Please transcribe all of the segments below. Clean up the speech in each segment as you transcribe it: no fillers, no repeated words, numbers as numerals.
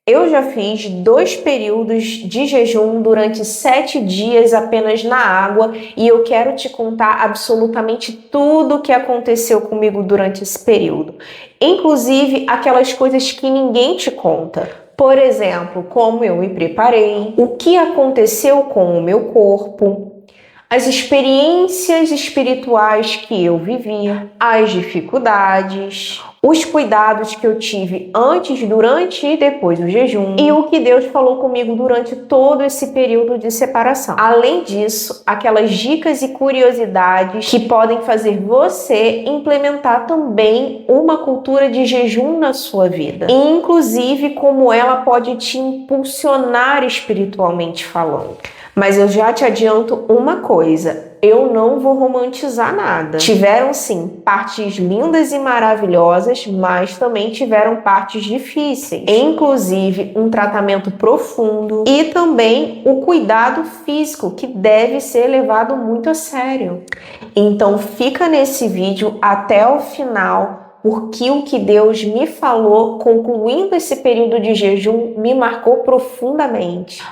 Eu já fiz 2 períodos de jejum durante 7 dias apenas na água e eu quero te contar absolutamente tudo o que aconteceu comigo durante esse período. Inclusive aquelas coisas que ninguém te conta. Por exemplo, como eu me preparei, o que aconteceu com o meu corpo, as experiências espirituais que eu vivi, as dificuldades, os cuidados que eu tive antes, durante e depois do jejum e o que Deus falou comigo durante todo esse período de separação. Além disso, aquelas dicas e curiosidades que podem fazer você implementar também uma cultura de jejum na sua vida. E, inclusive, como ela pode te impulsionar espiritualmente falando. Mas eu já te adianto uma coisa, eu não vou romantizar nada. Tiveram sim partes lindas e maravilhosas, mas também tiveram partes difíceis. Inclusive um tratamento profundo e também o cuidado físico, que deve ser levado muito a sério. Então fica nesse vídeo até o final, porque o que Deus me falou, concluindo esse período de jejum, me marcou profundamente.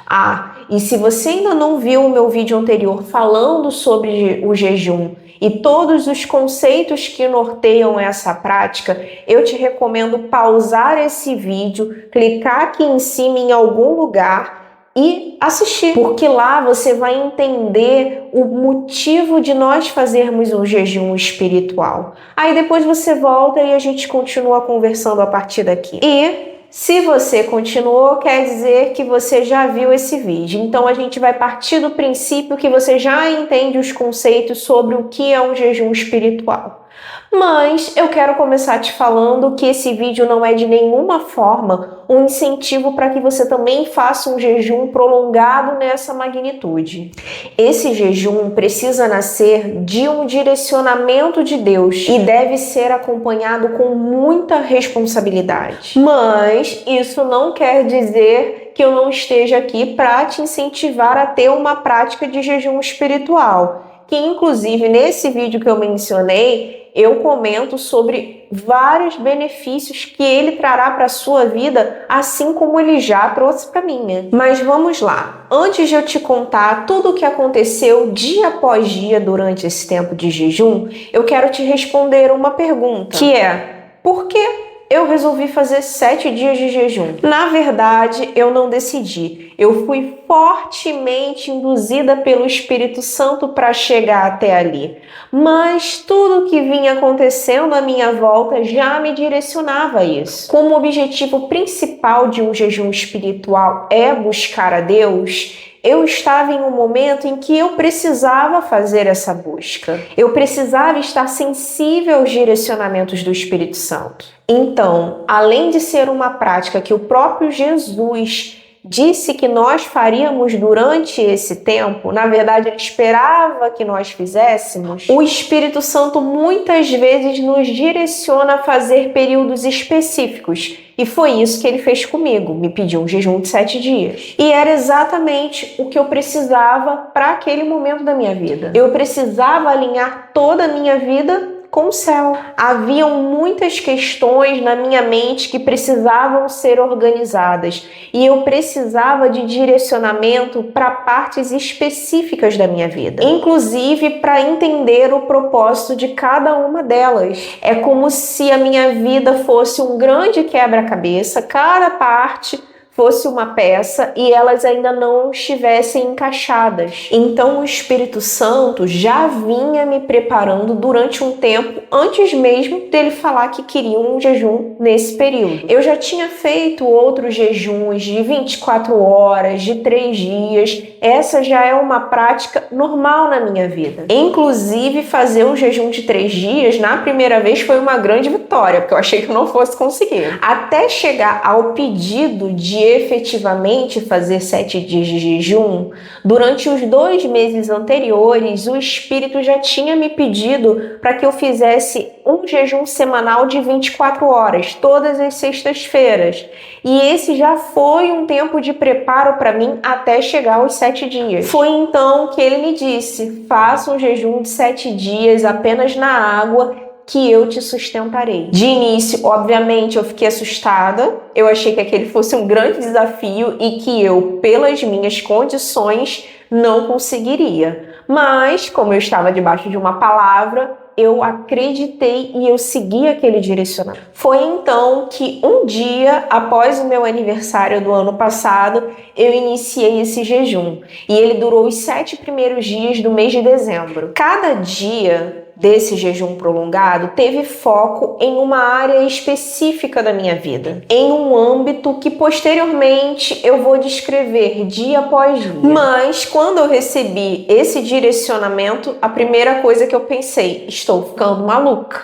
E se você ainda não viu o meu vídeo anterior falando sobre o jejum e todos os conceitos que norteiam essa prática, eu te recomendo pausar esse vídeo, clicar aqui em cima em algum lugar e assistir, porque lá você vai entender o motivo de nós fazermos um jejum espiritual. Aí depois você volta e a gente continua conversando a partir daqui. E se você continuou, quer dizer que você já viu esse vídeo. Então a gente vai partir do princípio que você já entende os conceitos sobre o que é um jejum espiritual. Mas eu quero começar te falando que esse vídeo não é de nenhuma forma um incentivo para que você também faça um jejum prolongado nessa magnitude. Esse jejum precisa nascer de um direcionamento de Deus e deve ser acompanhado com muita responsabilidade. Mas isso não quer dizer que eu não esteja aqui para te incentivar a ter uma prática de jejum espiritual, que inclusive nesse vídeo que eu mencionei, eu comento sobre vários benefícios que ele trará para a sua vida, assim como ele já trouxe para a minha. Mas vamos lá. Antes de eu te contar tudo o que aconteceu dia após dia durante esse tempo de jejum, eu quero te responder uma pergunta, que é: por que eu resolvi fazer 7 dias de jejum? Na verdade, eu não decidi. Eu fui fortemente induzida pelo Espírito Santo para chegar até ali. Mas tudo que vinha acontecendo à minha volta já me direcionava a isso. Como o objetivo principal de um jejum espiritual é buscar a Deus, eu estava em um momento em que eu precisava fazer essa busca. Eu precisava estar sensível aos direcionamentos do Espírito Santo. Então, além de ser uma prática que o próprio Jesus disse que nós faríamos durante esse tempo, na verdade ele esperava que nós fizéssemos, o Espírito Santo muitas vezes nos direciona a fazer períodos específicos. E foi isso que ele fez comigo, me pediu um jejum de 7 dias. E era exatamente o que eu precisava para aquele momento da minha vida. Eu precisava alinhar toda a minha vida com o céu. Haviam muitas questões na minha mente que precisavam ser organizadas e eu precisava de direcionamento para partes específicas da minha vida, inclusive para entender o propósito de cada uma delas. É como se a minha vida fosse um grande quebra-cabeça, cada parte fosse uma peça e elas ainda não estivessem encaixadas. Então o Espírito Santo já vinha me preparando durante um tempo antes mesmo dele falar que queria um jejum nesse período. Eu já tinha feito outros jejuns de 24 horas, de 3 dias. Essa já é uma prática normal na minha vida. Inclusive, fazer um jejum de 3 dias na primeira vez foi uma grande vitória, porque eu achei que eu não fosse conseguir. Até chegar ao pedido de efetivamente fazer 7 dias de jejum, durante os 2 meses anteriores, o Espírito já tinha me pedido para que eu fizesse um jejum semanal de 24 horas, todas as sextas-feiras. E esse já foi um tempo de preparo para mim até chegar aos 7 dias. Foi então que ele me disse: faça um jejum de 7 dias apenas na água que eu te sustentarei. De início, obviamente, eu fiquei assustada. Eu achei que aquele fosse um grande desafio e que eu, pelas minhas condições, não conseguiria. Mas, como eu estava debaixo de uma palavra, eu acreditei e eu segui aquele direcionamento. Foi então que um dia, após o meu aniversário do ano passado, eu iniciei esse jejum. E ele durou os 7 primeiros dias do mês de dezembro. Cada dia desse jejum prolongado teve foco em uma área específica da minha vida, em um âmbito que posteriormente eu vou descrever dia após dia. Mas quando eu recebi esse direcionamento, a primeira coisa que eu pensei, estou ficando maluca.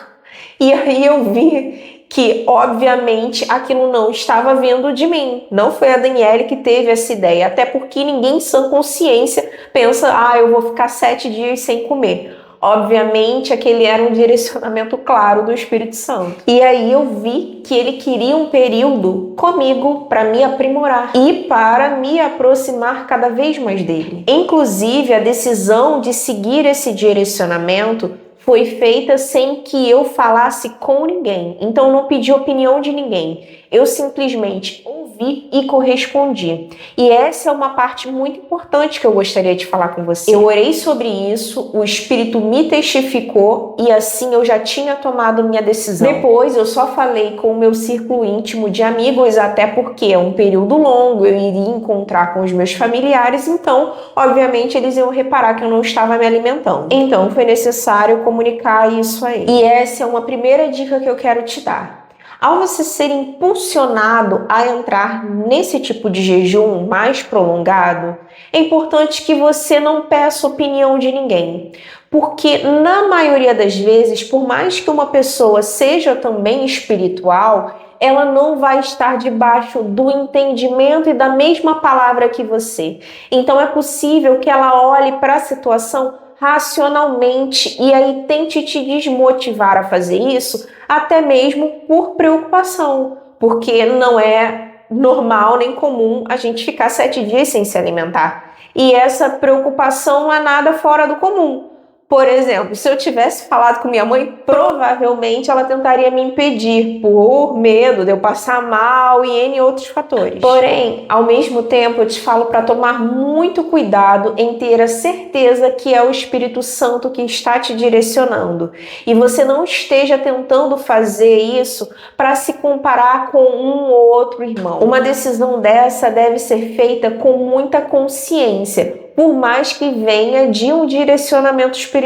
E aí eu vi que, obviamente, aquilo não estava vindo de mim. Não foi a Daniele que teve essa ideia, até porque ninguém em sã consciência pensa, eu vou ficar 7 dias sem comer. Obviamente, aquele era um direcionamento claro do Espírito Santo. E aí eu vi que ele queria um período comigo para me aprimorar e para me aproximar cada vez mais dele. Inclusive, a decisão de seguir esse direcionamento foi feita sem que eu falasse com ninguém. Então, eu não pedi opinião de ninguém. Eu simplesmente ouvi e correspondi. E essa é uma parte muito importante que eu gostaria de falar com você. Eu orei sobre isso, o Espírito me testificou e assim eu já tinha tomado minha decisão. Depois, eu só falei com o meu círculo íntimo de amigos, até porque é um período longo, eu iria encontrar com os meus familiares, então, obviamente, eles iam reparar que eu não estava me alimentando. Então, foi necessário comunicar isso a eles. E essa é uma primeira dica que eu quero te dar. Ao você ser impulsionado a entrar nesse tipo de jejum mais prolongado, é importante que você não peça opinião de ninguém. Porque, na maioria das vezes, por mais que uma pessoa seja também espiritual, ela não vai estar debaixo do entendimento e da mesma palavra que você. Então, é possível que ela olhe para a situação racionalmente e aí tente te desmotivar a fazer isso, até mesmo por preocupação, porque não é normal nem comum a gente ficar 7 dias sem se alimentar. E essa preocupação não é nada fora do comum. Por exemplo, se eu tivesse falado com minha mãe, provavelmente ela tentaria me impedir por medo de eu passar mal e N outros fatores. Porém, ao mesmo tempo, eu te falo para tomar muito cuidado em ter a certeza que é o Espírito Santo que está te direcionando. E você não esteja tentando fazer isso para se comparar com um ou outro irmão. Uma decisão dessa deve ser feita com muita consciência, por mais que venha de um direcionamento espiritual.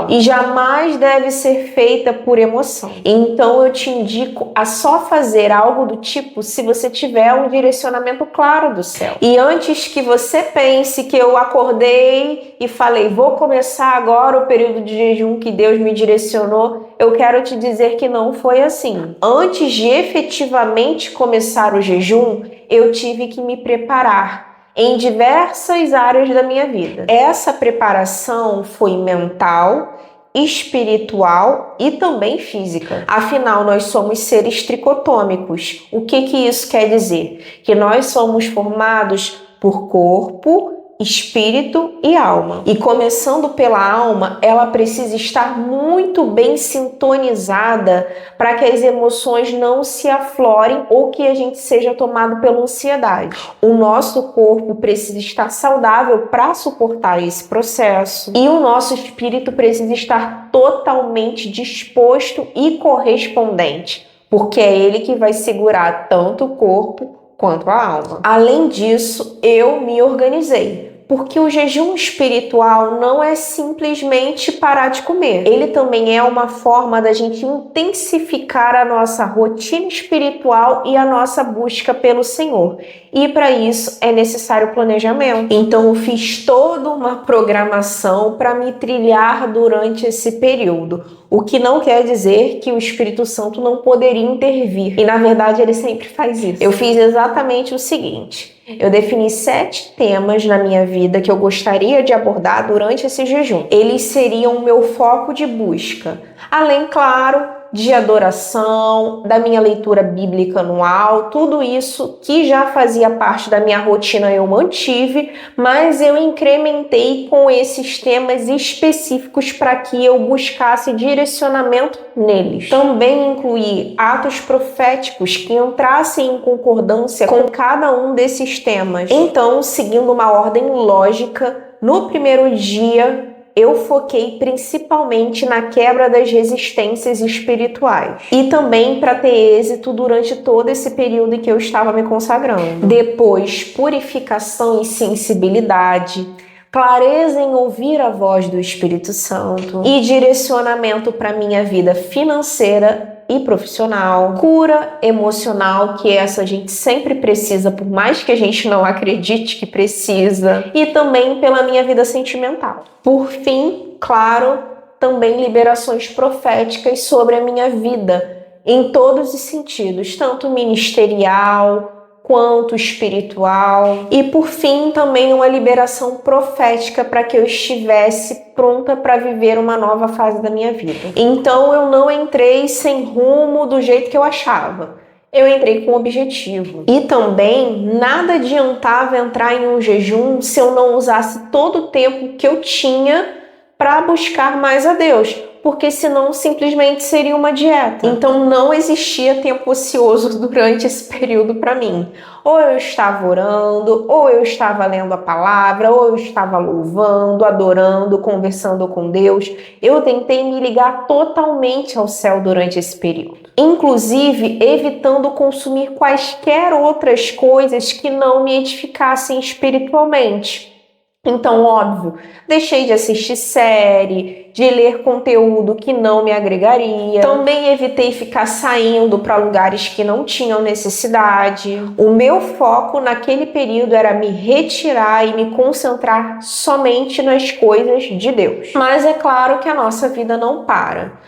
E jamais deve ser feita por emoção. Então eu te indico a só fazer algo do tipo se você tiver um direcionamento claro do céu. E antes que você pense que eu acordei e falei, vou começar agora o período de jejum que Deus me direcionou, eu quero te dizer que não foi assim. Antes de efetivamente começar o jejum, eu tive que me preparar em diversas áreas da minha vida. Essa preparação foi mental, espiritual e também física. Afinal, nós somos seres tricotômicos. O que isso quer dizer? Que nós somos formados por corpo, espírito e alma. E começando pela alma, ela precisa estar muito bem sintonizada para que as emoções não se aflorem ou que a gente seja tomado pela ansiedade. O nosso corpo precisa estar saudável para suportar esse processo e o nosso espírito precisa estar totalmente disposto e correspondente, porque é ele que vai segurar tanto o corpo quanto a alma. Além disso, eu me organizei. Porque o jejum espiritual não é simplesmente parar de comer. Ele também é uma forma da gente intensificar a nossa rotina espiritual e a nossa busca pelo Senhor. E para isso é necessário planejamento. Então eu fiz toda uma programação para me trilhar durante esse período. O que não quer dizer que o Espírito Santo não poderia intervir. E na verdade ele sempre faz isso. Eu fiz exatamente o seguinte. Eu defini 7 temas na minha vida que eu gostaria de abordar durante esse jejum. Eles seriam o meu foco de busca. Além, claro, de adoração, da minha leitura bíblica anual, tudo isso que já fazia parte da minha rotina eu mantive, mas eu incrementei com esses temas específicos para que eu buscasse direcionamento neles. Também incluí atos proféticos que entrassem em concordância com cada um desses temas. Então, seguindo uma ordem lógica, no primeiro dia eu foquei principalmente na quebra das resistências espirituais e também para ter êxito durante todo esse período em que eu estava me consagrando. Depois, purificação e sensibilidade, clareza em ouvir a voz do Espírito Santo e direcionamento para minha vida financeira e profissional, cura emocional, que essa a gente sempre precisa, por mais que a gente não acredite que precisa, e também pela minha vida sentimental. Por fim, claro, também liberações proféticas sobre a minha vida, em todos os sentidos, tanto ministerial quanto espiritual, e por fim também uma liberação profética para que eu estivesse pronta para viver uma nova fase da minha vida. Então eu não entrei sem rumo do jeito que eu achava. Eu entrei com objetivo. E também nada adiantava entrar em um jejum se eu não usasse todo o tempo que eu tinha para buscar mais a Deus, porque senão simplesmente seria uma dieta. Então não existia tempo ocioso durante esse período para mim. Ou eu estava orando, ou eu estava lendo a palavra, ou eu estava louvando, adorando, conversando com Deus. Eu tentei me ligar totalmente ao céu durante esse período. Inclusive, evitando consumir quaisquer outras coisas que não me edificassem espiritualmente. Então, óbvio, deixei de assistir série, de ler conteúdo que não me agregaria. Também evitei ficar saindo para lugares que não tinham necessidade. O meu foco naquele período era me retirar e me concentrar somente nas coisas de Deus. Mas é claro que a nossa vida não para.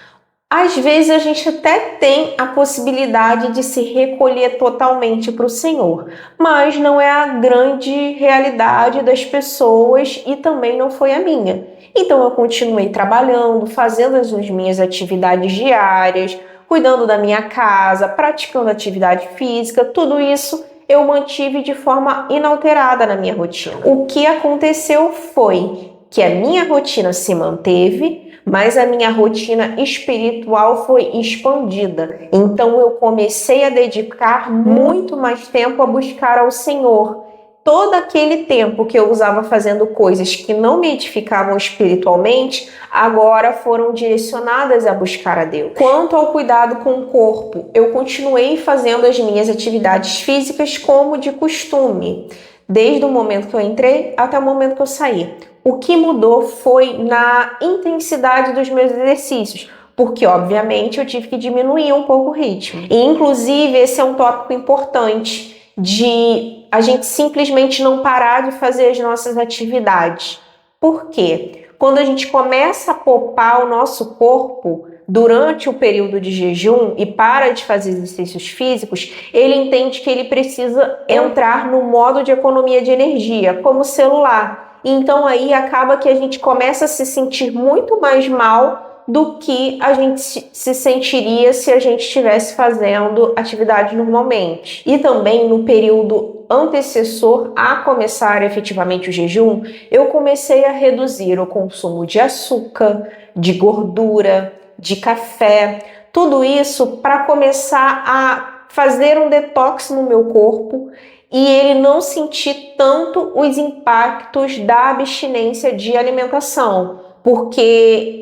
Às vezes a gente até tem a possibilidade de se recolher totalmente para o Senhor, mas não é a grande realidade das pessoas e também não foi a minha. Então eu continuei trabalhando, fazendo as minhas atividades diárias, cuidando da minha casa, praticando atividade física, tudo isso eu mantive de forma inalterada na minha rotina. O que aconteceu foi que a minha rotina se manteve, mas a minha rotina espiritual foi expandida. Então eu comecei a dedicar muito mais tempo a buscar ao Senhor. Todo aquele tempo que eu usava fazendo coisas que não me edificavam espiritualmente, agora foram direcionadas a buscar a Deus. Quanto ao cuidado com o corpo, eu continuei fazendo as minhas atividades físicas como de costume, desde o momento que eu entrei até o momento que eu saí. O que mudou foi na intensidade dos meus exercícios, porque obviamente eu tive que diminuir um pouco o ritmo. E inclusive esse é um tópico importante de a gente simplesmente não parar de fazer as nossas atividades. Por quê? Quando a gente começa a poupar o nosso corpo durante o período de jejum e para de fazer exercícios físicos, ele entende que ele precisa entrar no modo de economia de energia, como o celular. Então aí acaba que a gente começa a se sentir muito mais mal do que a gente se sentiria se a gente estivesse fazendo atividade normalmente. E também no período antecessor a começar efetivamente o jejum, eu comecei a reduzir o consumo de açúcar, de gordura, de café, tudo isso para começar a fazer um detox no meu corpo e ele não sentir tanto os impactos da abstinência de alimentação, porque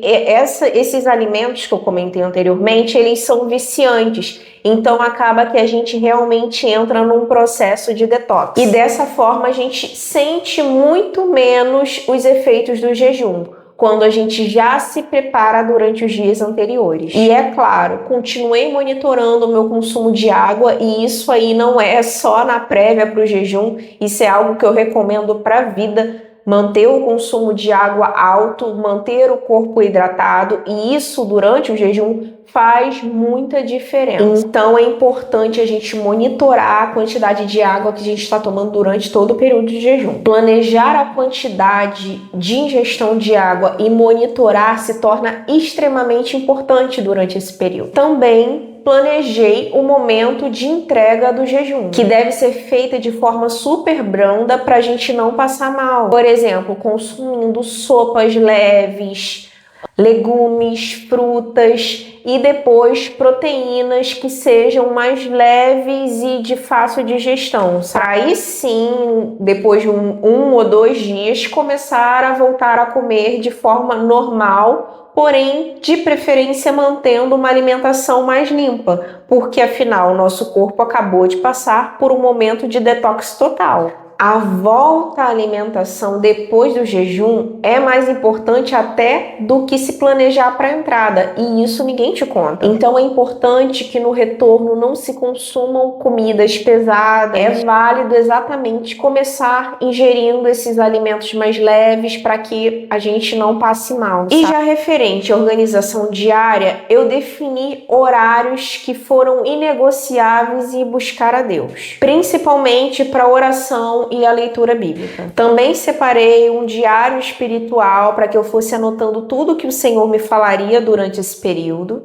esses alimentos que eu comentei anteriormente, eles são viciantes, então acaba que a gente realmente entra num processo de detox. E dessa forma a gente sente muito menos os efeitos do jejum, quando a gente já se prepara durante os dias anteriores. E é claro, continuei monitorando o meu consumo de água e isso aí não é só na prévia para o jejum, isso é algo que eu recomendo para a vida. manter o consumo de água alto, manter o corpo hidratado, e isso durante o jejum faz muita diferença. Então é importante a gente monitorar a quantidade de água que a gente está tomando durante todo o período de jejum. Planejar a quantidade de ingestão de água e monitorar se torna extremamente importante durante esse período. Também planejei o momento de entrega do jejum, que deve ser feita de forma super branda para a gente não passar mal. Por exemplo, consumindo sopas leves, legumes, frutas e depois proteínas que sejam mais leves e de fácil digestão. Aí sim, depois de um ou 2 dias, começar a voltar a comer de forma normal, porém, de preferência mantendo uma alimentação mais limpa, porque afinal, nosso corpo acabou de passar por um momento de detox total. A volta à alimentação depois do jejum é mais importante até do que se planejar para a entrada, e isso ninguém te conta. Então é importante que no retorno não se consumam comidas pesadas. É válido exatamente começar ingerindo esses alimentos mais leves para que a gente não passe mal. E já referente à organização diária, eu defini horários que foram inegociáveis e buscar a Deus, principalmente para oração e a leitura bíblica. Também separei um diário espiritual para que eu fosse anotando tudo que o Senhor me falaria durante esse período.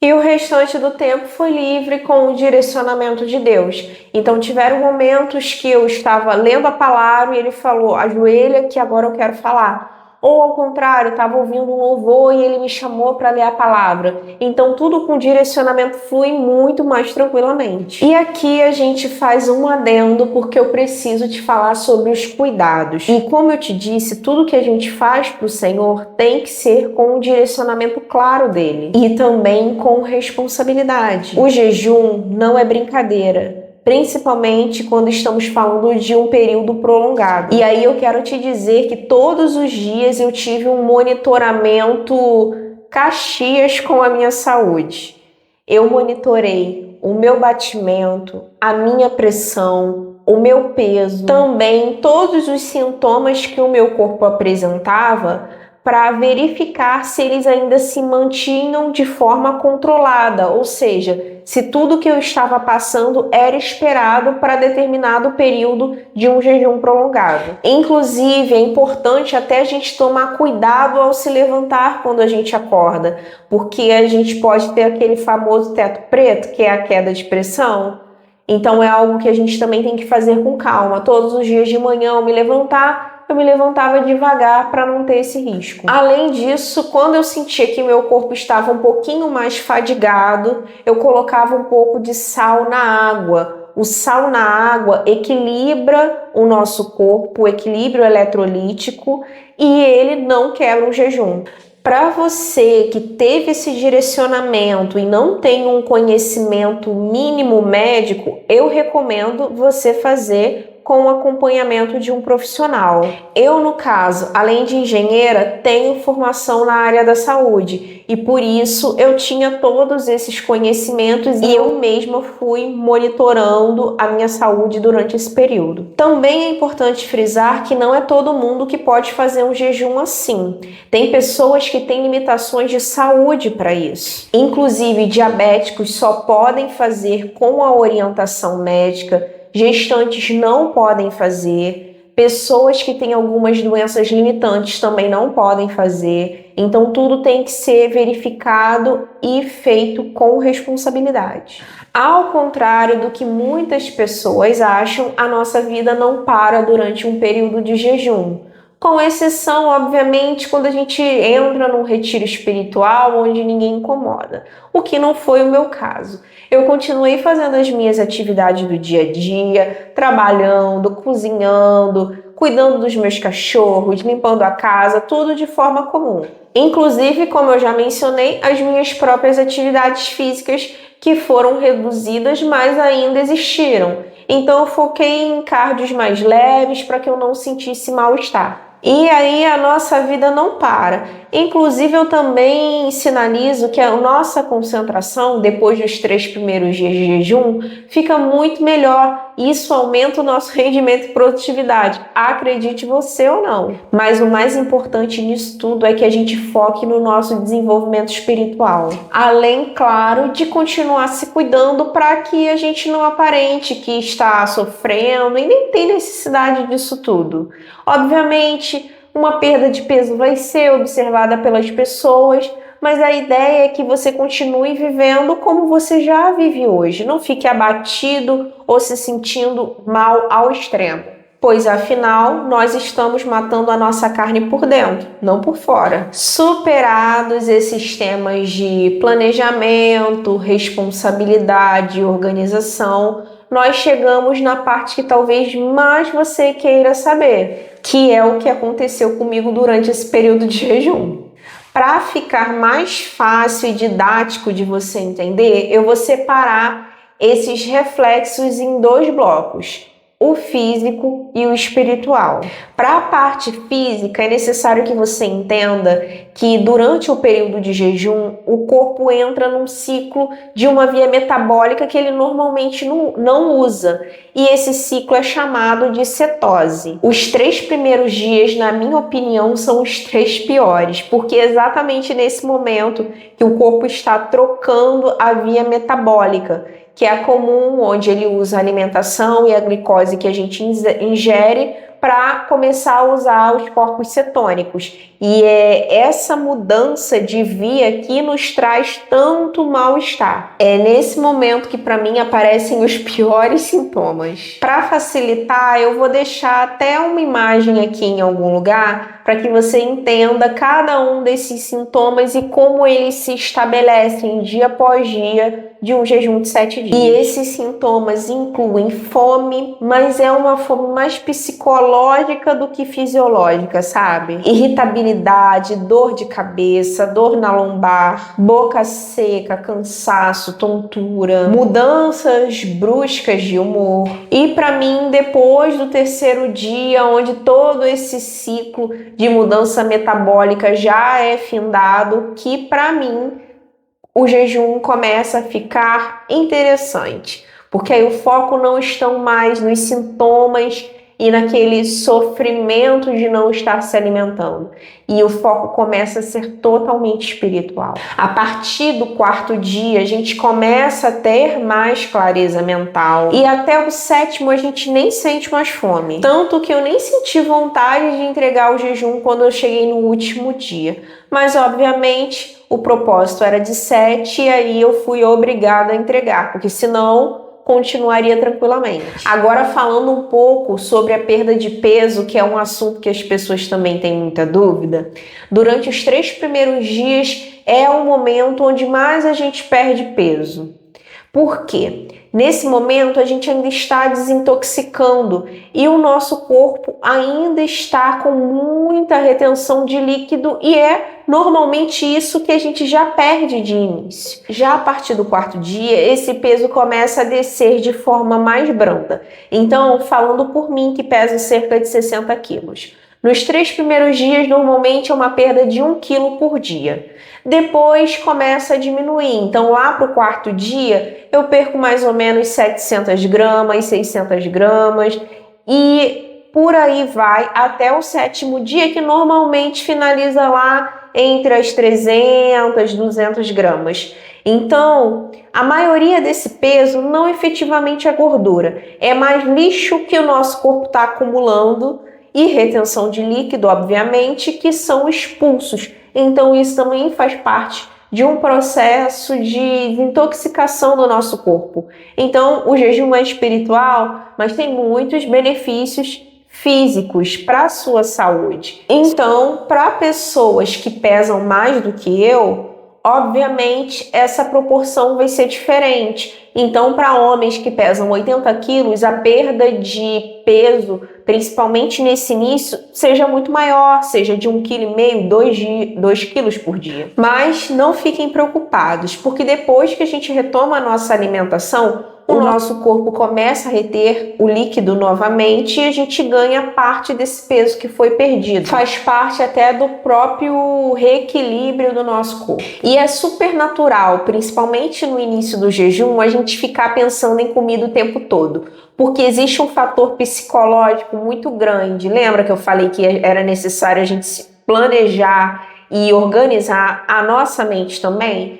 E o restante do tempo foi livre com o direcionamento de Deus. Então tiveram momentos que eu estava lendo a palavra e Ele falou, ajoelha que agora eu quero falar. Ou ao contrário, estava ouvindo um louvor e Ele me chamou para ler a palavra. Então tudo com direcionamento flui muito mais tranquilamente. E aqui a gente faz um adendo porque eu preciso te falar sobre os cuidados. E como eu te disse, tudo que a gente faz para o Senhor tem que ser com um direcionamento claro dele. E também com responsabilidade. O jejum não é brincadeira, principalmente quando estamos falando de um período prolongado. E aí eu quero te dizer que todos os dias eu tive um monitoramento Caxias com a minha saúde. Eu monitorei o meu batimento, a minha pressão, o meu peso, também todos os sintomas que o meu corpo apresentava, para verificar se eles ainda se mantinham de forma controlada, ou seja, se tudo que eu estava passando era esperado para determinado período de um jejum prolongado. Inclusive, é importante até a gente tomar cuidado ao se levantar quando a gente acorda, porque a gente pode ter aquele famoso teto preto, que é a queda de pressão. Então é algo que a gente também tem que fazer com calma. Todos os dias de manhã eu me levantava devagar para não ter esse risco. Além disso, quando eu sentia que meu corpo estava um pouquinho mais fadigado, eu colocava um pouco de sal na água. O sal na água equilibra o nosso corpo, o equilíbrio eletrolítico, e ele não quebra o jejum. Para você que teve esse direcionamento e não tem um conhecimento mínimo médico, eu recomendo você fazer com o acompanhamento de um profissional. Eu, no caso, além de engenheira, tenho formação na área da saúde e por isso eu tinha todos esses conhecimentos e eu mesma fui monitorando a minha saúde durante esse período. Também é importante frisar que não é todo mundo que pode fazer um jejum assim. Tem pessoas que têm limitações de saúde para isso. Inclusive, diabéticos só podem fazer com a orientação médica. Gestantes não podem fazer, pessoas que têm algumas doenças limitantes também não podem fazer, então tudo tem que ser verificado e feito com responsabilidade. Ao contrário do que muitas pessoas acham, a nossa vida não para durante um período de jejum. Com exceção, obviamente, quando a gente entra num retiro espiritual onde ninguém incomoda, o que não foi o meu caso. Eu continuei fazendo as minhas atividades do dia a dia, trabalhando, cozinhando, cuidando dos meus cachorros, limpando a casa, tudo de forma comum. Inclusive, como eu já mencionei, as minhas próprias atividades físicas que foram reduzidas, mas ainda existiram. Então, eu foquei em cardios mais leves para que eu não sentisse mal-estar. E aí a nossa vida não para. Inclusive eu também sinalizo que a nossa concentração depois dos 3 primeiros dias de jejum fica muito melhor isso aumenta o nosso rendimento e produtividade, acredite você ou não. Mas o mais importante nisso tudo é que a gente foque no nosso desenvolvimento espiritual. Além, claro, de continuar se cuidando para que a gente não aparente que está sofrendo e nem tem necessidade disso tudo. Obviamente, uma perda de peso vai ser observada pelas pessoas, mas a ideia é que você continue vivendo como você já vive hoje. Não fique abatido ou se sentindo mal ao extremo, pois afinal nós estamos matando a nossa carne por dentro, não por fora. Superados esses temas de planejamento, responsabilidade e organização, nós chegamos na parte que talvez mais você queira saber, que é o que aconteceu comigo durante esse período de jejum. Para ficar mais fácil e didático de você entender, eu vou separar esses reflexos em 2 blocos, o físico e o espiritual. Para a parte física, é necessário que você entenda que durante o período de jejum, o corpo entra num ciclo de uma via metabólica que ele normalmente não usa. E esse ciclo é chamado de cetose. Os 3 primeiros dias, na minha opinião, são os 3 piores, porque é exatamente nesse momento que o corpo está trocando a via metabólica, que é a comum, onde ele usa a alimentação e a glicose que a gente ingere para começar a usar os corpos cetônicos. E é essa mudança de via que nos traz tanto mal-estar. É nesse momento que, para mim, aparecem os piores sintomas. Para facilitar, eu vou deixar até uma imagem aqui em algum lugar para que você entenda cada um desses sintomas e como eles se estabelecem dia após dia de um jejum de 7 dias. E esses sintomas incluem fome, mas é uma fome mais psicológica do que fisiológica, sabe? Irritabilidade, dor de cabeça, dor na lombar, boca seca, cansaço, tontura, mudanças bruscas de humor. E para mim, depois do 3º dia, onde todo esse ciclo de mudança metabólica já é findado, que para mim o jejum começa a ficar interessante, porque aí o foco não está mais nos sintomas e naquele sofrimento de não estar se alimentando. E o foco começa a ser totalmente espiritual. A partir do 4º dia, a gente começa a ter mais clareza mental. E até o 7º, a gente nem sente mais fome. Tanto que eu nem senti vontade de entregar o jejum quando eu cheguei no último dia. Mas, obviamente, o propósito era de 7 e aí eu fui obrigada a entregar, porque senão continuaria tranquilamente. Agora, falando um pouco sobre a perda de peso, que é um assunto que as pessoas também têm muita dúvida, durante os 3 primeiros dias é o momento onde mais a gente perde peso. Por quê? Nesse momento a gente ainda está desintoxicando e o nosso corpo ainda está com muita retenção de líquido e é normalmente isso que a gente já perde de início. Já a partir do 4º dia, esse peso começa a descer de forma mais branda. Então, falando por mim, que peso cerca de 60 quilos. Nos 3 primeiros dias, normalmente é uma perda de 1 quilo por dia. Depois começa a diminuir. Então, lá para o 4º dia, eu perco mais ou menos 700 gramas, 600 gramas e por aí vai até o 7º dia, que normalmente finaliza lá entre as 300, 200 gramas. Então, a maioria desse peso não efetivamente é gordura, é mais lixo que o nosso corpo está acumulando e retenção de líquido, obviamente, que são expulsos. Então, isso também faz parte de um processo de desintoxicação do nosso corpo. Então, o jejum é espiritual, mas tem muitos benefícios físicos para a sua saúde. Então, para pessoas que pesam mais do que eu, obviamente, essa proporção vai ser diferente. Então, para homens que pesam 80 quilos, a perda de peso, principalmente nesse início, seja muito maior, seja de 1,5 kg, 2 quilos por dia. Mas não fiquem preocupados, porque depois que a gente retoma a nossa alimentação, o nosso corpo começa a reter o líquido novamente e a gente ganha parte desse peso que foi perdido. Faz parte até do próprio reequilíbrio do nosso corpo. E é super natural, principalmente no início do jejum, a gente ficar pensando em comida o tempo todo. Porque existe um fator psicológico muito grande. Lembra que eu falei que era necessário a gente se planejar e organizar a nossa mente também?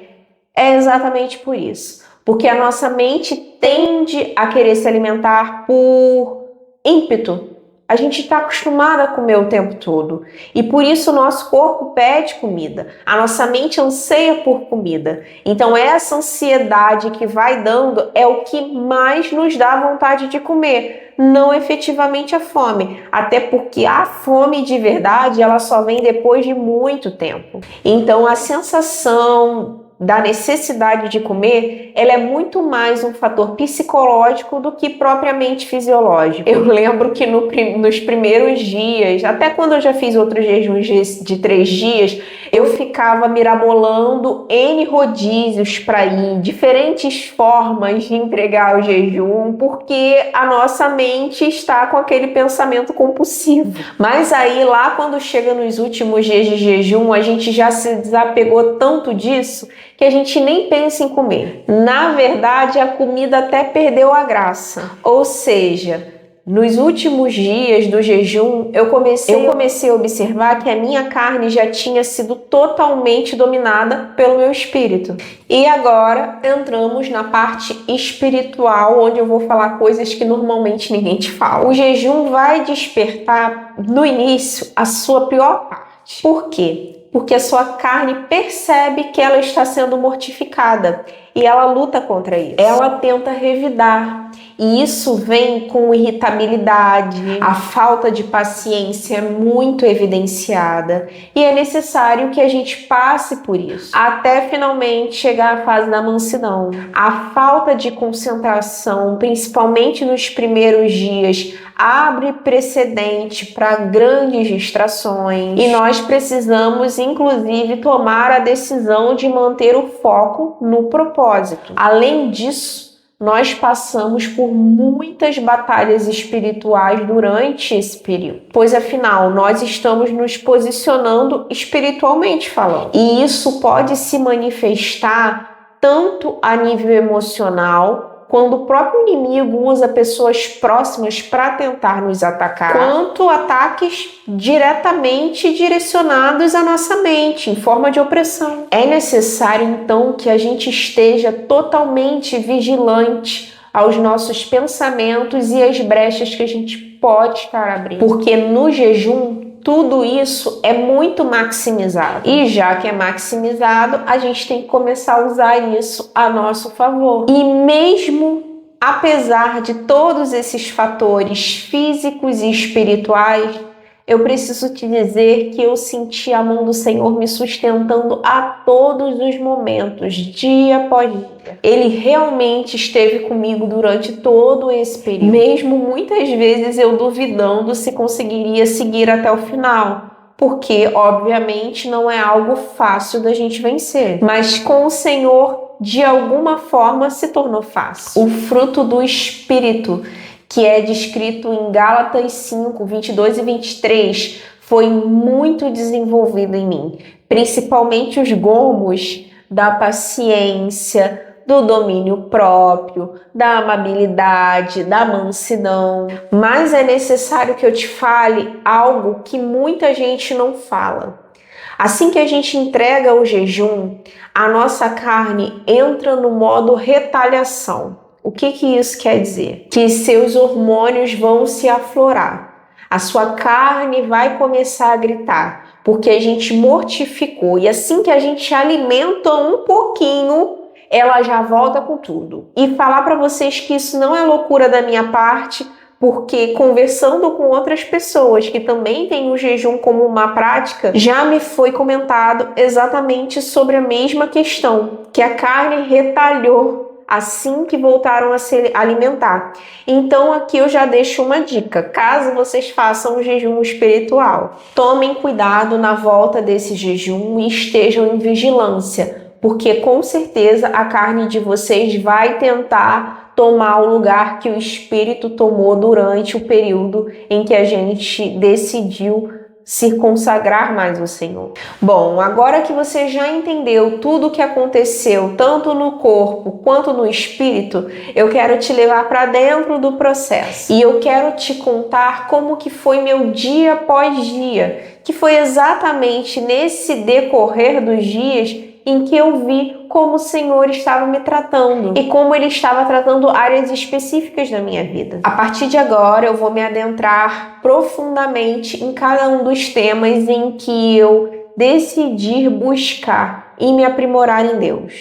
É exatamente por isso. Porque a nossa mente tende a querer se alimentar por ímpeto. A gente está acostumada a comer o tempo todo. E por isso o nosso corpo pede comida. A nossa mente anseia por comida. Então essa ansiedade que vai dando é o que mais nos dá vontade de comer. Não efetivamente a fome. Até porque a fome de verdade, ela só vem depois de muito tempo. Então a sensação da necessidade de comer, ela é muito mais um fator psicológico do que propriamente fisiológico. Eu lembro que nos primeiros dias, até quando eu já fiz outros jejuns de 3 dias, eu ficava mirabolando N rodízios para ir, diferentes formas de entregar o jejum, porque a nossa mente está com aquele pensamento compulsivo. Mas aí, lá quando chega nos últimos dias de jejum, a gente já se desapegou tanto disso que a gente nem pensa em comer. Na verdade, a comida até perdeu a graça. Ou seja, nos últimos dias do jejum, eu comecei a observar que a minha carne já tinha sido totalmente dominada pelo meu espírito. E agora entramos na parte espiritual, onde eu vou falar coisas que normalmente ninguém te fala. O jejum vai despertar, no início, a sua pior parte. Por quê? Porque a sua carne percebe que ela está sendo mortificada e ela luta contra isso. Ela tenta revidar e isso vem com irritabilidade, a falta de paciência é muito evidenciada e é necessário que a gente passe por isso até finalmente chegar à fase da mansidão. A falta de concentração, principalmente nos primeiros dias, abre precedente para grandes distrações e nós precisamos, inclusive, tomar a decisão de manter o foco no propósito. Além disso, nós passamos por muitas batalhas espirituais durante esse período, pois afinal nós estamos nos posicionando espiritualmente falando, e isso pode se manifestar tanto a nível emocional, quando o próprio inimigo usa pessoas próximas para tentar nos atacar, quanto ataques diretamente direcionados à nossa mente, em forma de opressão. É necessário, então, que a gente esteja totalmente vigilante aos nossos pensamentos e às brechas que a gente pode estar abrindo. Porque no jejum, tudo isso é muito maximizado. E já que é maximizado, a gente tem que começar a usar isso a nosso favor. E mesmo apesar de todos esses fatores físicos e espirituais, eu preciso te dizer que eu senti a mão do Senhor me sustentando a todos os momentos, dia após dia. Ele realmente esteve comigo durante todo esse período, mesmo muitas vezes eu duvidando se conseguiria seguir até o final, porque obviamente não é algo fácil da gente vencer, mas com o Senhor de alguma forma se tornou fácil. O fruto do Espírito, que é descrito em Gálatas 5, 22 e 23, foi muito desenvolvido em mim, principalmente os gomos da paciência, do domínio próprio, da amabilidade, da mansidão. Mas é necessário que eu te fale algo que muita gente não fala. Assim que a gente entrega o jejum, a nossa carne entra no modo retaliação. O que isso quer dizer? Que seus hormônios vão se aflorar. A sua carne vai começar a gritar, porque a gente mortificou. E assim que a gente alimenta um pouquinho, ela já volta com tudo. E falar para vocês que isso não é loucura da minha parte, porque conversando com outras pessoas que também têm o jejum como uma prática, já me foi comentado exatamente sobre a mesma questão, que a carne retalhou assim que voltaram a se alimentar. Então aqui eu já deixo uma dica, caso vocês façam o jejum espiritual, tomem cuidado na volta desse jejum e estejam em vigilância, porque com certeza a carne de vocês vai tentar tomar o lugar que o Espírito tomou durante o período em que a gente decidiu se consagrar mais ao Senhor. Bom, agora que você já entendeu tudo o que aconteceu, tanto no corpo quanto no espírito, eu quero te levar para dentro do processo. E eu quero te contar como que foi meu dia após dia, que foi exatamente nesse decorrer dos dias em que eu vi como o Senhor estava me tratando e como Ele estava tratando áreas específicas da minha vida. A partir de agora, eu vou me adentrar profundamente em cada um dos temas em que eu decidi buscar e me aprimorar em Deus.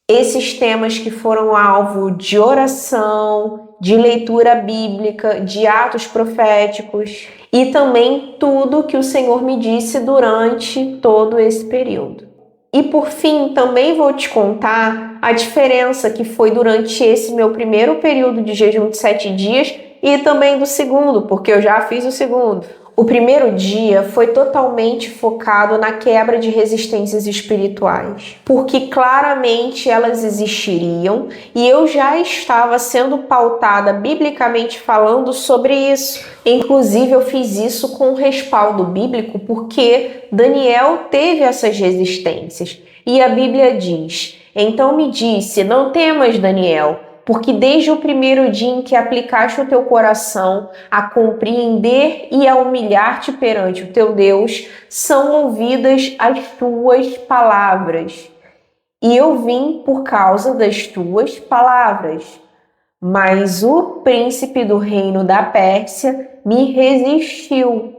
Esses temas que foram alvo de oração, de leitura bíblica, de atos proféticos e também tudo que o Senhor me disse durante todo esse período. E por fim, também vou te contar a diferença que foi durante esse meu primeiro período de jejum de 7 dias e também do segundo, porque eu já fiz o segundo. O primeiro dia foi totalmente focado na quebra de resistências espirituais, porque claramente elas existiriam e eu já estava sendo pautada biblicamente falando sobre isso. Inclusive, eu fiz isso com respaldo bíblico porque Daniel teve essas resistências. E a Bíblia diz: então me disse, não temas, Daniel, porque desde o primeiro dia em que aplicaste o teu coração a compreender e a humilhar-te perante o teu Deus, são ouvidas as tuas palavras. E eu vim por causa das tuas palavras. Mas o príncipe do reino da Pérsia me resistiu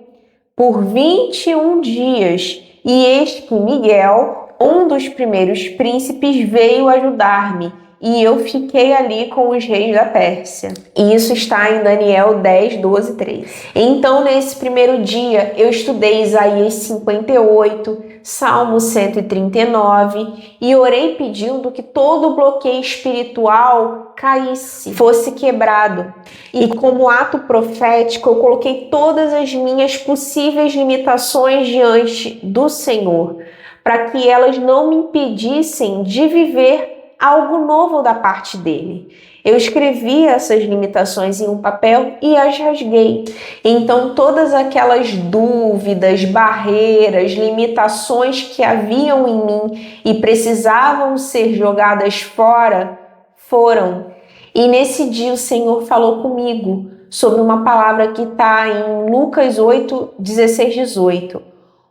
por 21 dias, e eis que Miguel, um dos primeiros príncipes, veio ajudar-me, e eu fiquei ali com os reis da Pérsia. E isso está em Daniel 10, 12, 13. Então, nesse primeiro dia, eu estudei Isaías 58, Salmo 139 e orei pedindo que todo o bloqueio espiritual caísse, fosse quebrado. E como ato profético, eu coloquei todas as minhas possíveis limitações diante do Senhor, para que elas não me impedissem de viver algo novo da parte dele. Eu escrevi essas limitações em um papel e as rasguei. Então, todas aquelas dúvidas, barreiras, limitações que haviam em mim e precisavam ser jogadas fora, foram. E nesse dia o Senhor falou comigo sobre uma palavra que está em Lucas 8, 16, 18,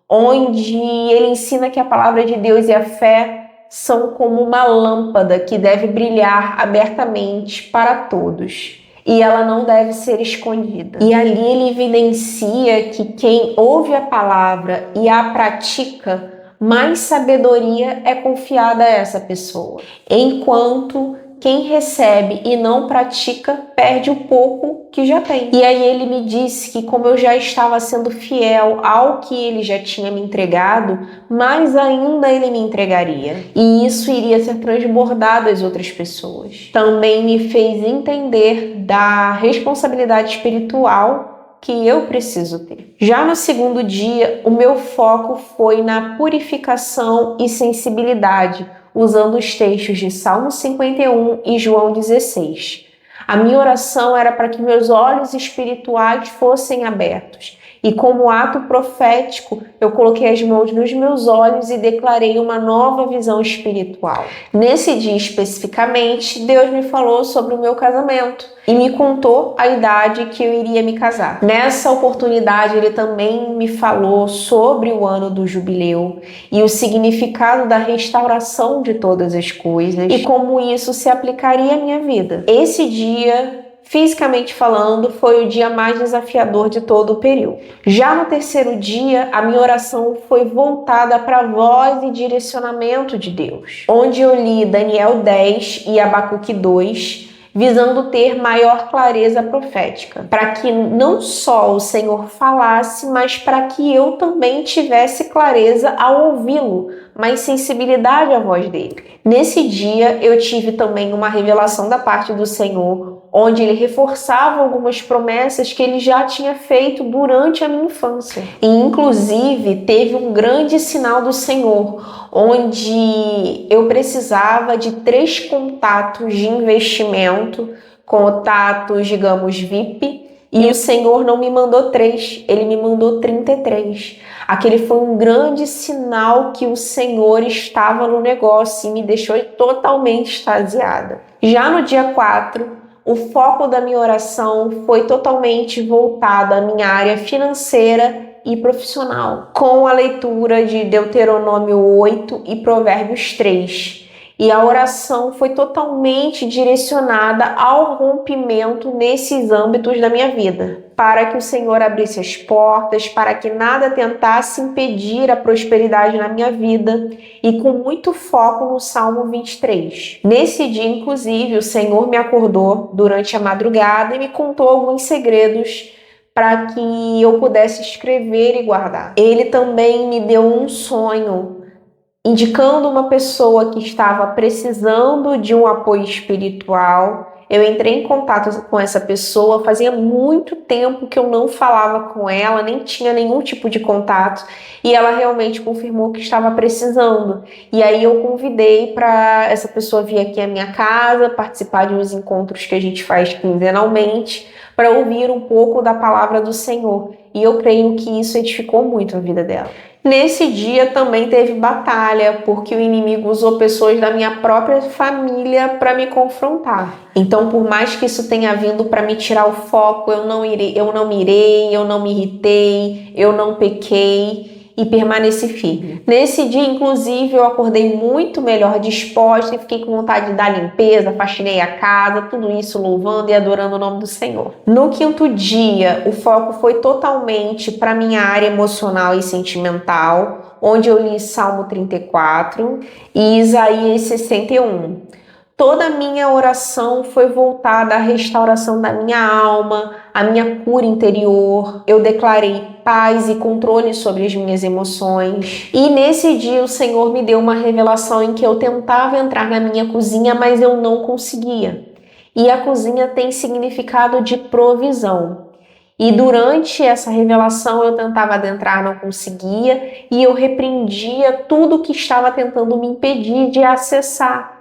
onde ele ensina que a palavra de Deus e a fé são como uma lâmpada que deve brilhar abertamente para todos. E ela não deve ser escondida. E ali ele evidencia que quem ouve a palavra e a pratica, mais sabedoria é confiada a essa pessoa. Enquanto quem recebe e não pratica perde o pouco que já tem. E aí ele me disse que como eu já estava sendo fiel ao que ele já tinha me entregado, mais ainda ele me entregaria. E isso iria ser transbordado às outras pessoas. Também me fez entender da responsabilidade espiritual que eu preciso ter. Já no segundo dia, o meu foco foi na purificação e sensibilidade, usando os textos de Salmo 51 e João 16. A minha oração era para que meus olhos espirituais fossem abertos. E como ato profético, eu coloquei as mãos nos meus olhos e declarei uma nova visão espiritual. Nesse dia especificamente, Deus me falou sobre o meu casamento e me contou a idade que eu iria me casar. Nessa oportunidade, ele também me falou sobre o ano do jubileu e o significado da restauração de todas as coisas e como isso se aplicaria à minha vida. Esse dia, fisicamente falando, foi o dia mais desafiador de todo o período. Já no terceiro dia, a minha oração foi voltada para a voz e direcionamento de Deus, onde eu li Daniel 10 e Abacuque 2, visando ter maior clareza profética, para que não só o Senhor falasse, mas para que eu também tivesse clareza ao ouvi-lo, mais sensibilidade à voz dele. Nesse dia, eu tive também uma revelação da parte do Senhor, onde ele reforçava algumas promessas que ele já tinha feito durante a minha infância. E, inclusive, teve um grande sinal do Senhor, onde eu precisava de 3 contatos de investimento, contatos, digamos, VIP, e o Senhor não me mandou 3, ele me mandou 33. Aquele foi um grande sinal que o Senhor estava no negócio e me deixou totalmente extasiada. Já no dia 4, o foco da minha oração foi totalmente voltado à minha área financeira e profissional, com a leitura de Deuteronômio 8 e Provérbios 3. E a oração foi totalmente direcionada ao rompimento nesses âmbitos da minha vida, para que o Senhor abrisse as portas, para que nada tentasse impedir a prosperidade na minha vida, e com muito foco no Salmo 23. Nesse dia, inclusive, o Senhor me acordou durante a madrugada e me contou alguns segredos para que eu pudesse escrever e guardar. Ele também me deu um sonho indicando uma pessoa que estava precisando de um apoio espiritual. Eu entrei em contato com essa pessoa, fazia muito tempo que eu não falava com ela, nem tinha nenhum tipo de contato, e ela realmente confirmou que estava precisando. E aí eu convidei para essa pessoa vir aqui à minha casa, participar de uns encontros que a gente faz quinzenalmente, para ouvir um pouco da palavra do Senhor. E eu creio que isso edificou muito a vida dela. Nesse dia também teve batalha, porque o inimigo usou pessoas da minha própria família para me confrontar. Então, por mais que isso tenha vindo para me tirar o foco, eu não mirei, eu não me irritei, eu não pequei e permaneci firme. Nesse dia, inclusive, eu acordei muito melhor disposta e fiquei com vontade de dar limpeza, faxinei a casa, tudo isso louvando e adorando o nome do Senhor. No 5º dia, o foco foi totalmente para minha área emocional e sentimental, onde eu li Salmo 34 e Isaías 61. Toda a minha oração foi voltada à restauração da minha alma, à minha cura interior. Eu declarei paz e controle sobre as minhas emoções. E nesse dia o Senhor me deu uma revelação em que eu tentava entrar na minha cozinha, mas eu não conseguia. E a cozinha tem significado de provisão. E durante essa revelação eu tentava adentrar, não conseguia, e eu repreendia tudo que estava tentando me impedir de acessar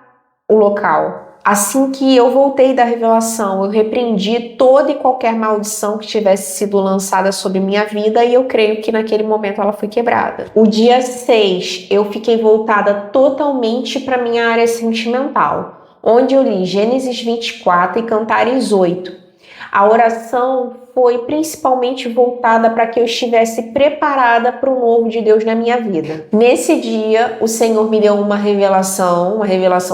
o local. Assim que eu voltei da revelação, eu repreendi toda e qualquer maldição que tivesse sido lançada sobre minha vida, e eu creio que naquele momento ela foi quebrada. O dia 6, eu fiquei voltada totalmente para minha área sentimental, onde eu li Gênesis 24 e Cantares 8. A oração foi principalmente voltada para que eu estivesse preparada para o novo de Deus na minha vida. Nesse dia, o Senhor me deu uma revelação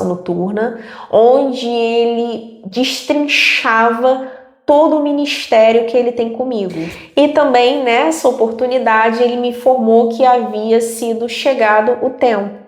noturna, onde Ele destrinchava todo o ministério que Ele tem comigo. E também nessa oportunidade, Ele me informou que havia sido chegado o tempo.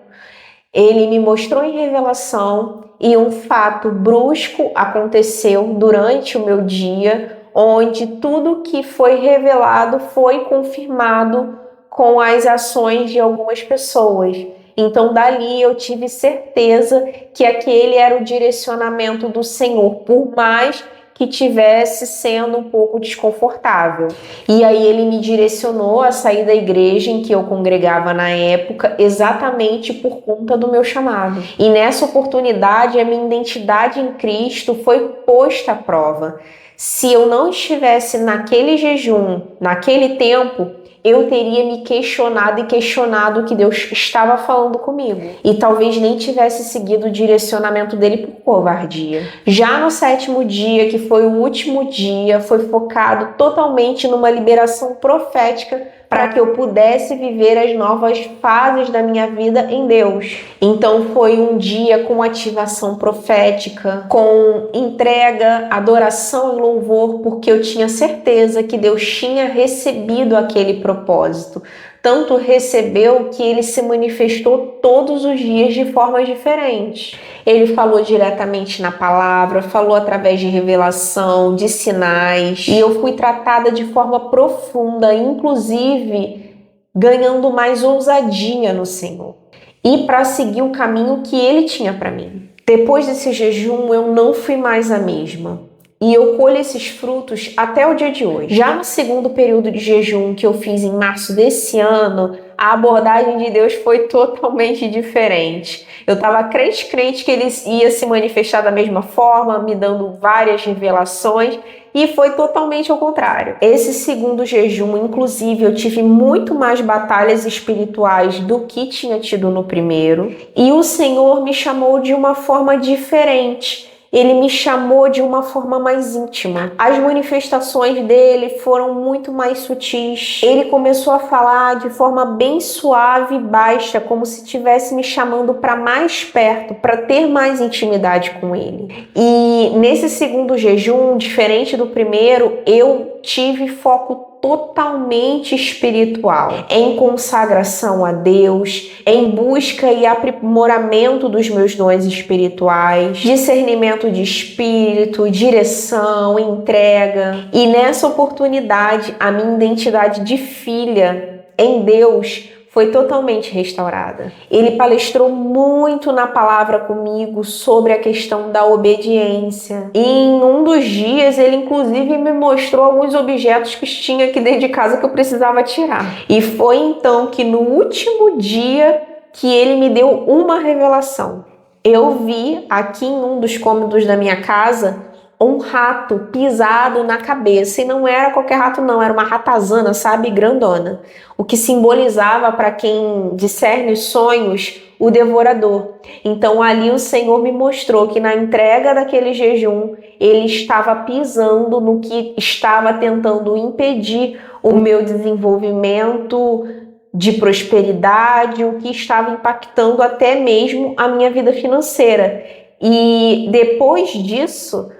Ele me mostrou em revelação e um fato brusco aconteceu durante o meu dia, onde tudo que foi revelado foi confirmado com as ações de algumas pessoas. Então, dali eu tive certeza que aquele era o direcionamento do Senhor, por mais que tivesse sendo um pouco desconfortável. E aí ele me direcionou a sair da igreja em que eu congregava na época, exatamente por conta do meu chamado. E nessa oportunidade, a minha identidade em Cristo foi posta à prova. Se eu não estivesse naquele jejum, naquele tempo, eu teria me questionado o que Deus estava falando comigo. E talvez nem tivesse seguido o direcionamento dele por covardia. Já no 7º dia, que foi o último dia, foi focado totalmente numa liberação profética para que eu pudesse viver as novas fases da minha vida em Deus. Então foi um dia com ativação profética, com entrega, adoração e louvor, porque eu tinha certeza que Deus tinha recebido aquele propósito. Tanto recebeu que ele se manifestou todos os dias de formas diferentes. Ele falou diretamente na palavra, falou através de revelação, de sinais, e eu fui tratada de forma profunda, inclusive ganhando mais ousadia no Senhor e para seguir o caminho que ele tinha para mim. Depois desse jejum, eu não fui mais a mesma. E eu colho esses frutos até o dia de hoje. Já no segundo período de jejum que eu fiz em março desse ano, a abordagem de Deus foi totalmente diferente. Eu estava crente que ele ia se manifestar da mesma forma, me dando várias revelações, e foi totalmente ao contrário. Esse segundo jejum, inclusive, eu tive muito mais batalhas espirituais do que tinha tido no primeiro, e o Senhor me chamou de uma forma diferente. Ele me chamou de uma forma mais íntima. As manifestações dele foram muito mais sutis. Ele começou a falar de forma bem suave e baixa, como se estivesse me chamando para mais perto, para ter mais intimidade com ele. E nesse segundo jejum, diferente do primeiro, eu tive foco totalmente espiritual, em consagração a Deus, em busca e aprimoramento dos meus dons espirituais, discernimento de espírito, direção, entrega. E nessa oportunidade, a minha identidade de filha em Deus foi totalmente restaurada. Ele palestrou muito na palavra comigo sobre a questão da obediência. E em um dos dias, ele inclusive me mostrou alguns objetos que tinha aqui dentro de casa que eu precisava tirar. E foi então que no último dia que ele me deu uma revelação. Eu vi aqui em um dos cômodos da minha casa um rato pisado na cabeça, e não era qualquer rato não, era uma ratazana, sabe, grandona, o que simbolizava para quem discerne os sonhos, o devorador. Então ali o Senhor me mostrou que na entrega daquele jejum, ele estava pisando no que estava tentando impedir o meu desenvolvimento de prosperidade, o que estava impactando até mesmo a minha vida financeira. E depois disso,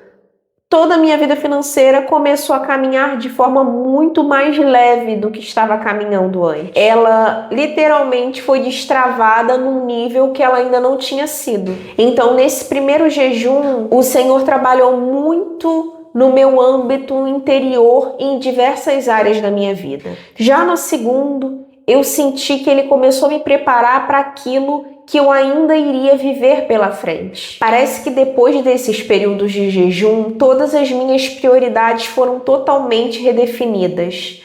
toda a minha vida financeira começou a caminhar de forma muito mais leve do que estava caminhando antes. Ela literalmente foi destravada num nível que ela ainda não tinha sido. Então, nesse primeiro jejum, o Senhor trabalhou muito no meu âmbito interior em diversas áreas da minha vida. Já no segundo, eu senti que ele começou a me preparar para aquilo que eu ainda iria viver pela frente. Parece que depois desses períodos de jejum, todas as minhas prioridades foram totalmente redefinidas.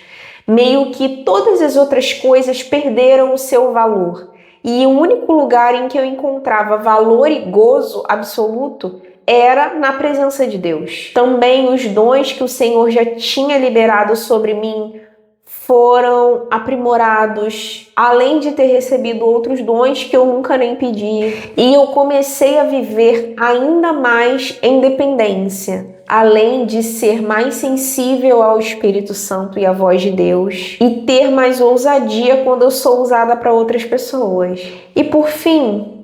Meio que todas as outras coisas perderam o seu valor. E o único lugar em que eu encontrava valor e gozo absoluto era na presença de Deus. Também os dons que o Senhor já tinha liberado sobre mim foram aprimorados, além de ter recebido outros dons que eu nunca nem pedi. E eu comecei a viver ainda mais em dependência, além de ser mais sensível ao Espírito Santo e à voz de Deus, e ter mais ousadia quando eu sou usada para outras pessoas. E por fim,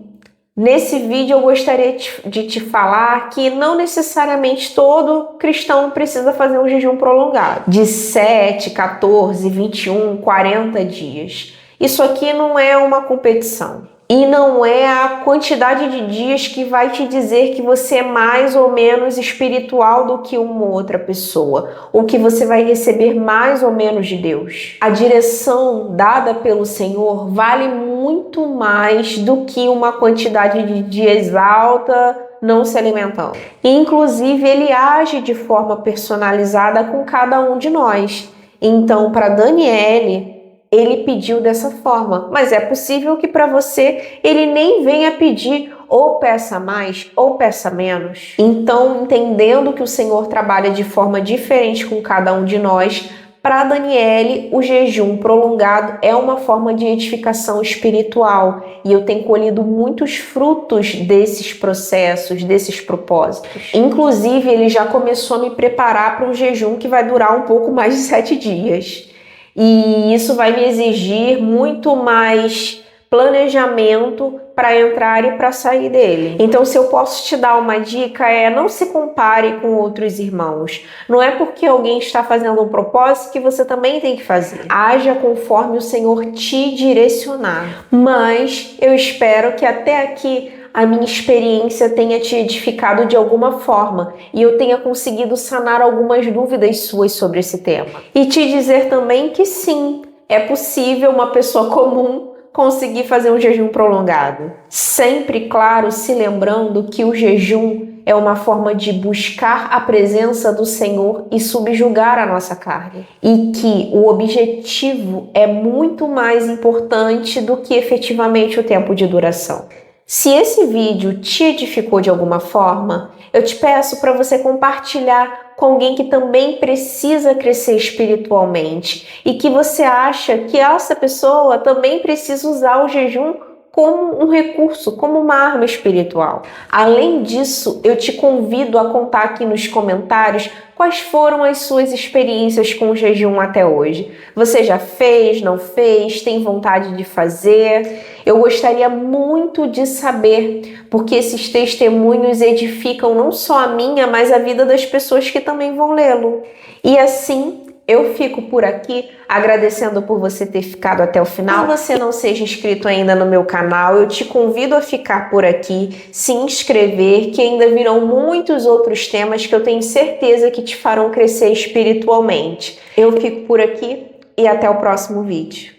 nesse vídeo eu gostaria de te falar que não necessariamente todo cristão precisa fazer um jejum prolongado, de 7, 14, 21, 40 dias. Isso aqui não é uma competição. E não é a quantidade de dias que vai te dizer que você é mais ou menos espiritual do que uma outra pessoa, ou que você vai receber mais ou menos de Deus. A direção dada pelo Senhor vale muito mais do que uma quantidade de dias alta não se alimentando. E, inclusive, ele age de forma personalizada com cada um de nós. Então, para Daniele, ele pediu dessa forma, mas é possível que para você ele nem venha pedir ou peça mais ou peça menos. Então, entendendo que o Senhor trabalha de forma diferente com cada um de nós, para Daniele, o jejum prolongado é uma forma de edificação espiritual, e eu tenho colhido muitos frutos desses processos, desses propósitos. Inclusive, ele já começou a me preparar para um jejum que vai durar um pouco mais de 7 dias. E isso vai me exigir muito mais planejamento para entrar e para sair dele. Então, se eu posso te dar uma dica, não se compare com outros irmãos. Não é porque alguém está fazendo um propósito que você também tem que fazer. Haja conforme o Senhor te direcionar. Mas eu espero que até aqui a minha experiência tenha te edificado de alguma forma e eu tenha conseguido sanar algumas dúvidas suas sobre esse tema. E te dizer também que sim, é possível uma pessoa comum conseguir fazer um jejum prolongado. Sempre, claro, se lembrando que o jejum é uma forma de buscar a presença do Senhor e subjugar a nossa carne. E que o objetivo é muito mais importante do que efetivamente o tempo de duração. Se esse vídeo te edificou de alguma forma, eu te peço para você compartilhar com alguém que também precisa crescer espiritualmente e que você acha que essa pessoa também precisa usar o jejum como um recurso, como uma arma espiritual. Além disso, eu te convido a contar aqui nos comentários quais foram as suas experiências com o jejum até hoje. Você já fez, não fez, tem vontade de fazer? Eu gostaria muito de saber, porque esses testemunhos edificam não só a minha, mas a vida das pessoas que também vão lê-lo. E assim, eu fico por aqui agradecendo por você ter ficado até o final. Se você não seja inscrito ainda no meu canal, eu te convido a ficar por aqui, se inscrever, que ainda virão muitos outros temas que eu tenho certeza que te farão crescer espiritualmente. Eu fico por aqui e até o próximo vídeo.